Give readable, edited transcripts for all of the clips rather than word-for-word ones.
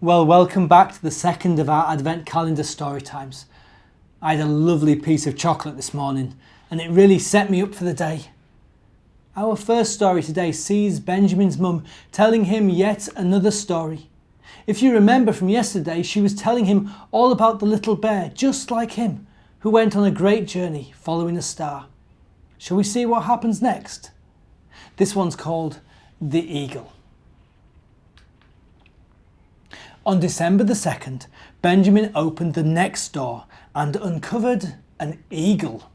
Well, welcome back to the second of our Advent calendar story times. I had a lovely piece of chocolate this morning and it really set me up for the day. Our first story today sees Benjamin's mum telling him yet another story. If you remember from yesterday, she was telling him all about the little bear, just like him, who went on a great journey following a star. Shall we see what happens next? This one's called The Eagle. On December the 2nd, Benjamin opened the next door and uncovered an eagle.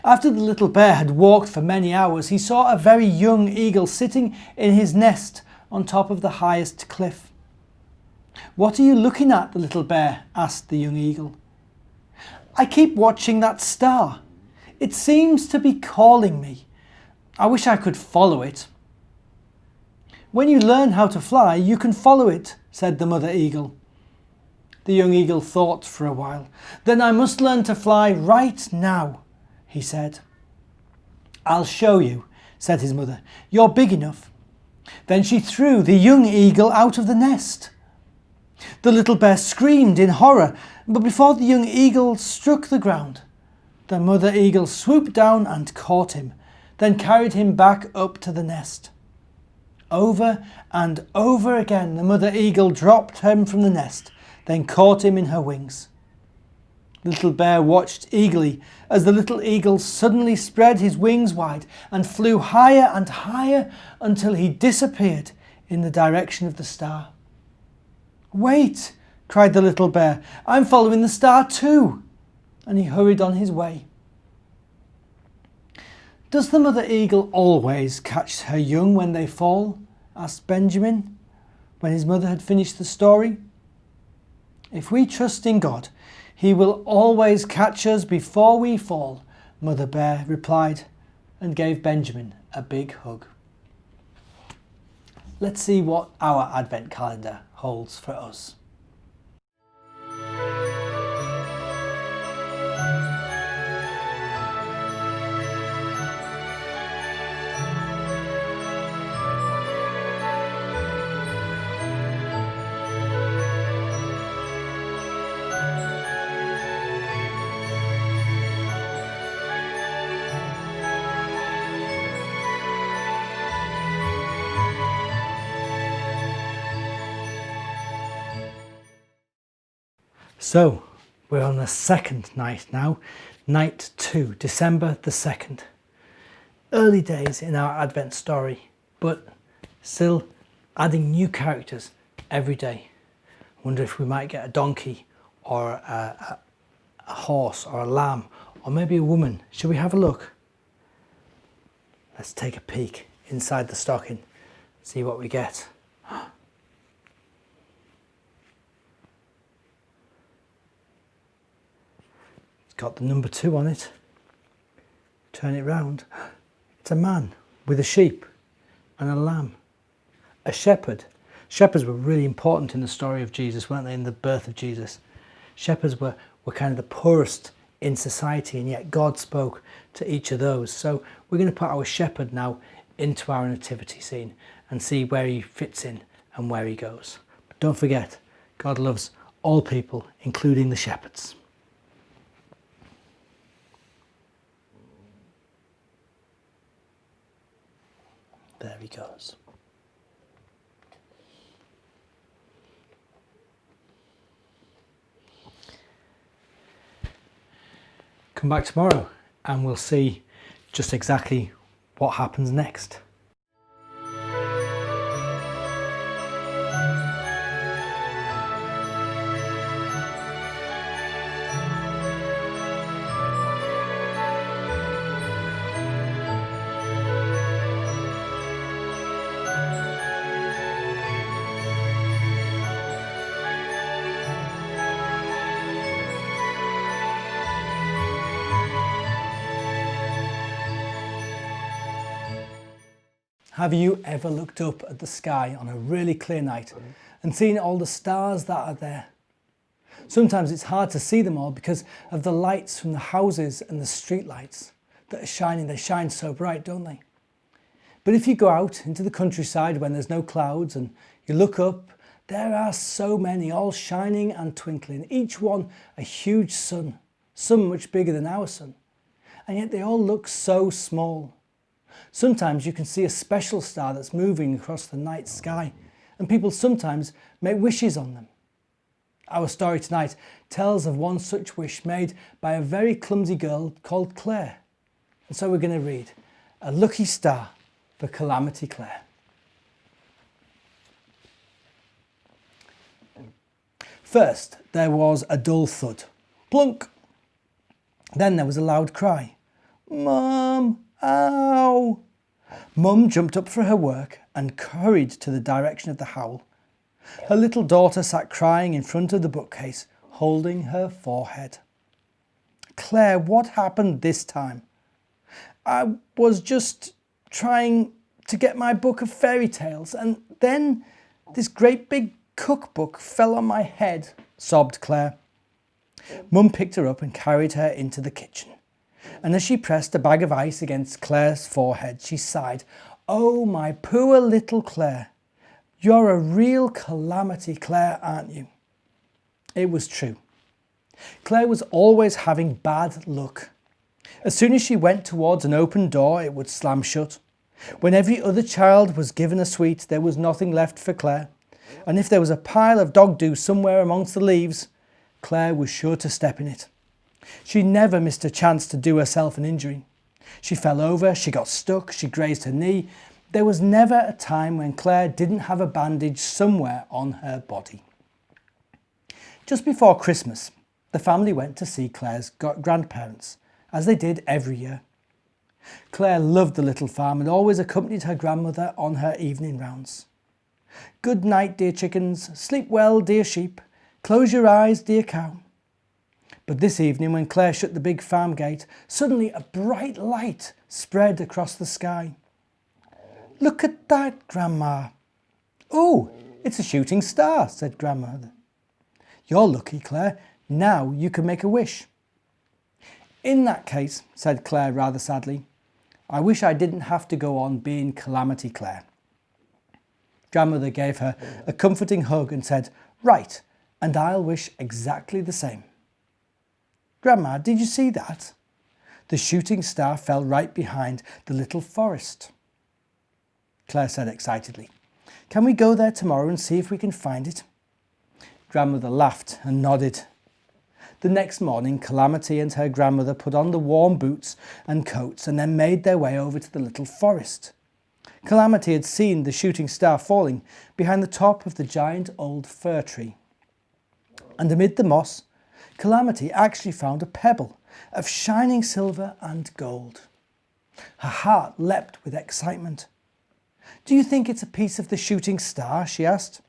After the little bear had walked for many hours, he saw a very young eagle sitting in his nest on top of the highest cliff. "What are you looking at?" the little bear asked the young eagle. "I keep watching that star. It seems to be calling me. I wish I could follow it." "When you learn how to fly, you can follow it," said the mother eagle. The young eagle thought for a while. "Then I must learn to fly right now," he said. "I'll show you," said his mother. "You're big enough." Then she threw the young eagle out of the nest. The little bear screamed in horror, but before the young eagle struck the ground, the mother eagle swooped down and caught him, then carried him back up to the nest. Over and over again, the mother eagle dropped him from the nest, then caught him in her wings. The little bear watched eagerly as the little eagle suddenly spread his wings wide and flew higher and higher until he disappeared in the direction of the star. "Wait!" cried the little bear. "I'm following the star too!" And he hurried on his way. "Does the mother eagle always catch her young when they fall?" asked Benjamin, when his mother had finished the story. "If we trust in God, He will always catch us before we fall," Mother Bear replied, and gave Benjamin a big hug. Let's see what our Advent calendar holds for us. So, we're on the second night now, night 2, December the 2nd. Early days in our Advent story, but still adding new characters every day. Wonder if we might get a donkey or a horse or a lamb or maybe a woman. Shall we have a look? Let's take a peek inside the stocking, see what we get. Got the number 2 on it. Turn it round. It's a man with a sheep and a lamb. A shepherd. Shepherds were really important in the story of Jesus, weren't they, in the birth of Jesus? Shepherds were kind of the poorest in society, and yet God spoke to each of those. So we're going to put our shepherd now into our nativity scene and see where he fits in and where he goes. But don't forget, God loves all people, including the shepherds. There he goes. Come back tomorrow and we'll see just exactly what happens next. Have you ever looked up at the sky on a really clear night and seen all the stars that are there? Sometimes it's hard to see them all because of the lights from the houses and the street lights that are shining. They shine so bright, don't they? But if you go out into the countryside when there's no clouds and you look up, There are so many, all shining and twinkling, each one a huge sun, some much bigger than our sun, and yet they all look so small. Sometimes you can see a special star that's moving across the night sky, and people sometimes make wishes on them. Our story tonight tells of one such wish made by a very clumsy girl called Claire. And so we're going to read A Lucky Star for Calamity Claire. First, there was a dull thud. Plunk! Then there was a loud cry. Mum! Ow! Mum jumped up for her work and hurried to the direction of the howl. Her little daughter sat crying in front of the bookcase, holding her forehead. Claire, what happened this time? I was just trying to get my book of fairy tales, and then this great big cookbook fell on my head, sobbed Claire. Mum picked her up and carried her into the kitchen. And as she pressed a bag of ice against Claire's forehead, she sighed, "Oh, my poor little Claire. You're a real calamity, Claire, aren't you?" It was true. Claire was always having bad luck. As soon as she went towards an open door, it would slam shut. When every other child was given a sweet, there was nothing left for Claire. And if there was a pile of dog do somewhere amongst the leaves, Claire was sure to step in it. She never missed a chance to do herself an injury. She fell over, she got stuck, she grazed her knee. There was never a time when Claire didn't have a bandage somewhere on her body. Just before Christmas, the family went to see Claire's grandparents, as they did every year. Claire loved the little farm and always accompanied her grandmother on her evening rounds. Good night, dear chickens. Sleep well, dear sheep. Close your eyes, dear cow. But this evening, when Claire shut the big farm gate, suddenly a bright light spread across the sky. Look at that, Grandma. Oh, it's a shooting star, said Grandmother. You're lucky, Claire. Now you can make a wish. In that case, said Claire rather sadly, I wish I didn't have to go on being Calamity Claire. Grandmother gave her a comforting hug and said, Right, and I'll wish exactly the same. Grandma, did you see that? The shooting star fell right behind the little forest. Claire said excitedly, Can we go there tomorrow and see if we can find it? Grandmother laughed and nodded. The next morning, Calamity and her grandmother put on the warm boots and coats and then made their way over to the little forest. Calamity had seen the shooting star falling behind the top of the giant old fir tree. And amid the moss, Calamity actually found a pebble of shining silver and gold. Her heart leapt with excitement. Do you think it's a piece of the shooting star? She asked.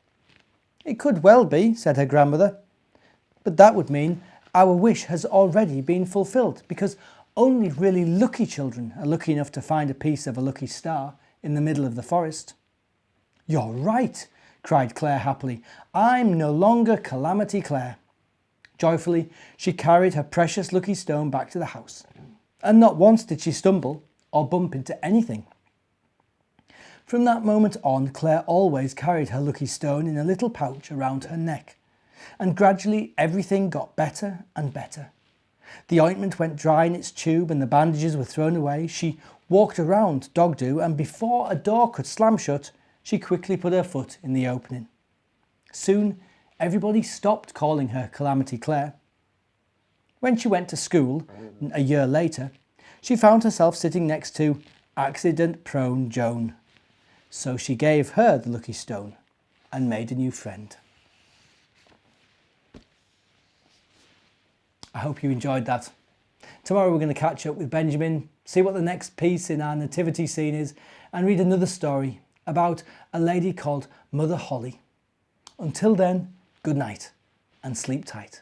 It could well be, said her grandmother. But that would mean our wish has already been fulfilled, because only really lucky children are lucky enough to find a piece of a lucky star in the middle of the forest. You're right, cried Claire happily. I'm no longer Calamity Claire. Joyfully, she carried her precious lucky stone back to the house, and not once did she stumble or bump into anything. From that moment on, Claire always carried her lucky stone in a little pouch around her neck, and gradually everything got better and better. The ointment went dry in its tube and the bandages were thrown away. She walked around Dog-Do, and before a door could slam shut, she quickly put her foot in the opening. Soon, everybody stopped calling her Calamity Claire. When she went to school, a year later, she found herself sitting next to accident-prone Joan. So she gave her the lucky stone and made a new friend. I hope you enjoyed that. Tomorrow we're going to catch up with Benjamin, see what the next piece in our nativity scene is, and read another story about a lady called Mother Holly. Until then, good night and sleep tight.